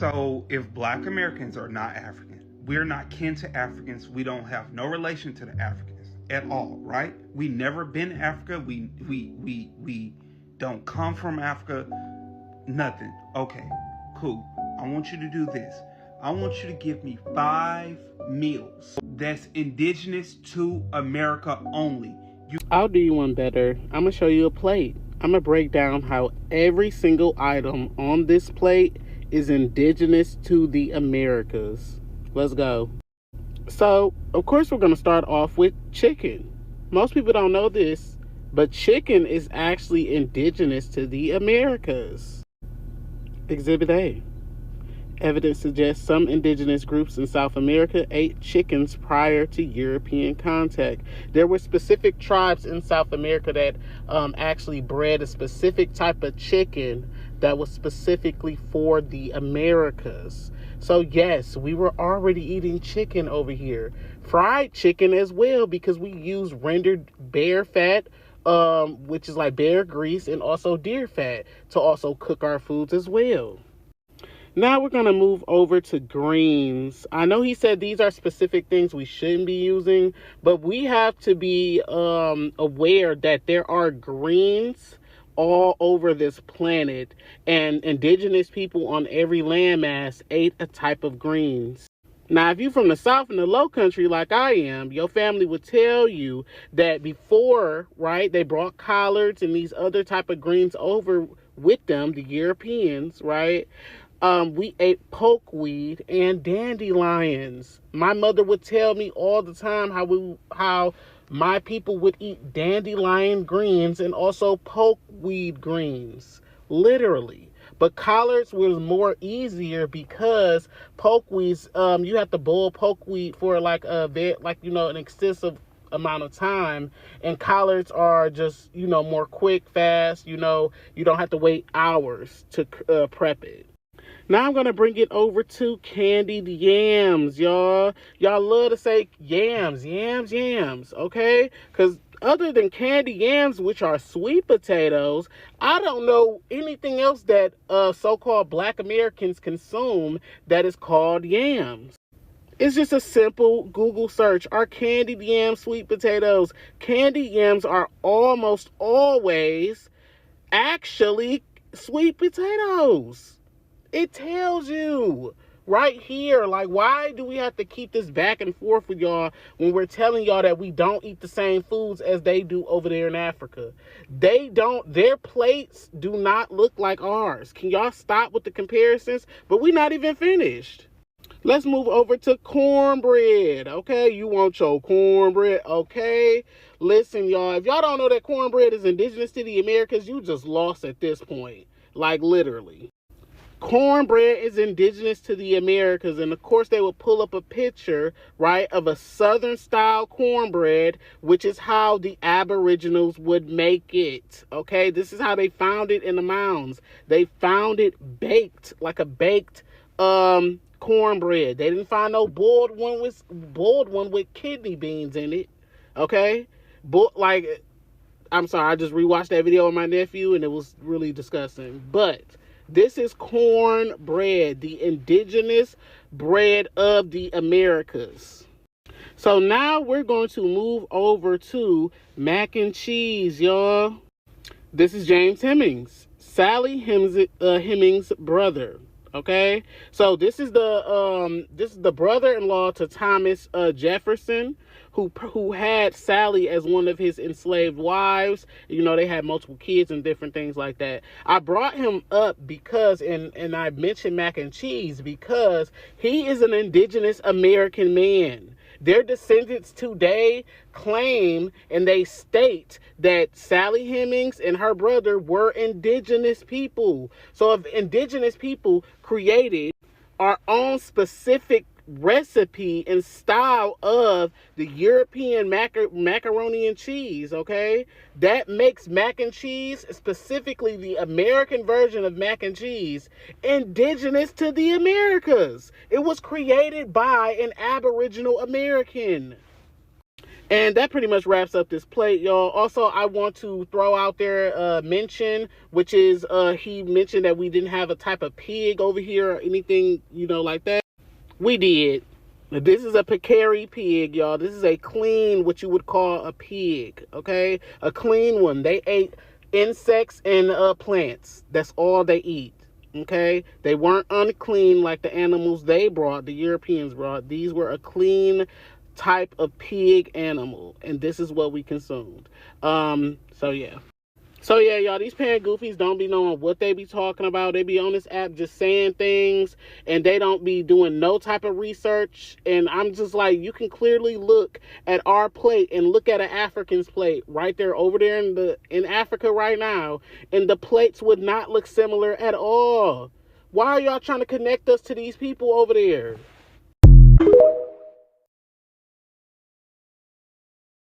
So if black Americans are not African, we're not kin to Africans, we don't have no relation to the Africans at all, right? We never been to Africa, we don't come from Africa, nothing. Okay, cool. I want you to do this. I want you to give me 5 meals that's indigenous to America only. I'll do you one better. I'm going to show you a plate. I'm going to break down how every single item on this plate is indigenous to the Americas. Let's go. So, of course, we're going to start off with chicken. Most people don't know this, but chicken is actually indigenous to the Americas. Exhibit A. Evidence suggests some indigenous groups in South America ate chickens prior to European contact. There were specific tribes in South America that actually bred a specific type of chicken that was specifically for the Americas. So yes, we were already eating chicken over here. Fried chicken as well, because we use rendered bear fat, which is like bear grease, and also deer fat to also cook our foods as well. Now we're going to move over to greens. I know he said these are specific things we shouldn't be using, but we have to be aware that there are greens all over this planet, and indigenous people on every landmass ate a type of greens. Now, if you're from the South and the Low Country like I am, your family would tell you that before, right, they brought collards and these other type of greens over with them, the Europeans, right? We ate pokeweed and dandelions. My mother would tell me all the time how my people would eat dandelion greens and also pokeweed greens, literally. But collards was more easier because pokeweeds, you have to boil pokeweed for an excessive amount of time, and collards are just more quick, fast. You don't have to wait hours to prep it. Now I'm going to bring it over to candied yams, y'all. Y'all love to say yams, okay? Because other than candied yams, which are sweet potatoes, I don't know anything else that so-called black Americans consume that is called yams. It's just a simple Google search. Are candied yams sweet potatoes? Candied yams are almost always actually sweet potatoes. It tells you right here. Like, why do we have to keep this back and forth with y'all when we're telling y'all that we don't eat the same foods as they do over there in Africa? Their plates do not look like ours. Can y'all stop with the comparisons? But we're not even finished. Let's move over to cornbread, okay? You want your cornbread, okay? Listen, y'all, if y'all don't know that cornbread is indigenous to the Americas, you just lost at this point. Like, literally. Cornbread is indigenous to the Americas, and of course they would pull up a picture, right, of a southern style cornbread, which is how the Aboriginals would make it, okay? This is how they found it in the mounds. They found it baked, like a baked cornbread. They didn't find no boiled one with kidney beans in it, okay? I'm sorry, I just rewatched that video with my nephew and it was really disgusting, but this is cornbread, the indigenous bread of the Americas. So now we're going to move over to mac and cheese, y'all. This is James Hemings, Sally Hemings' brother. Okay, so this is the brother-in-law to Thomas Jefferson, who had Sally as one of his enslaved wives. They had multiple kids and different things like that. I brought him up because, and I mentioned mac and cheese because he is an indigenous American man. Their descendants today claim and they state that Sally Hemings and her brother were indigenous people. So if indigenous people created our own specific recipe and style of the European macaroni and cheese, okay? That makes mac and cheese, specifically the American version of mac and cheese, indigenous to the Americas. It was created by an Aboriginal American. And that pretty much wraps up this plate, y'all. Also, I want to throw out there mention, which is he mentioned that we didn't have a type of pig over here or anything, like that. We did. This is a Peccary pig, y'all. This is a clean, what you would call a pig, okay? A clean one. They ate insects and plants. That's all they eat, okay? They weren't unclean like the animals the Europeans brought. These were a clean type of pig animal, and this is what we consumed. So yeah, y'all, these Pan Goofies don't be knowing what they be talking about. They be on this app just saying things, and they don't be doing no type of research. And I'm just like, you can clearly look at our plate and look at an African's plate right there over there in Africa right now, and the plates would not look similar at all. Why are y'all trying to connect us to these people over there?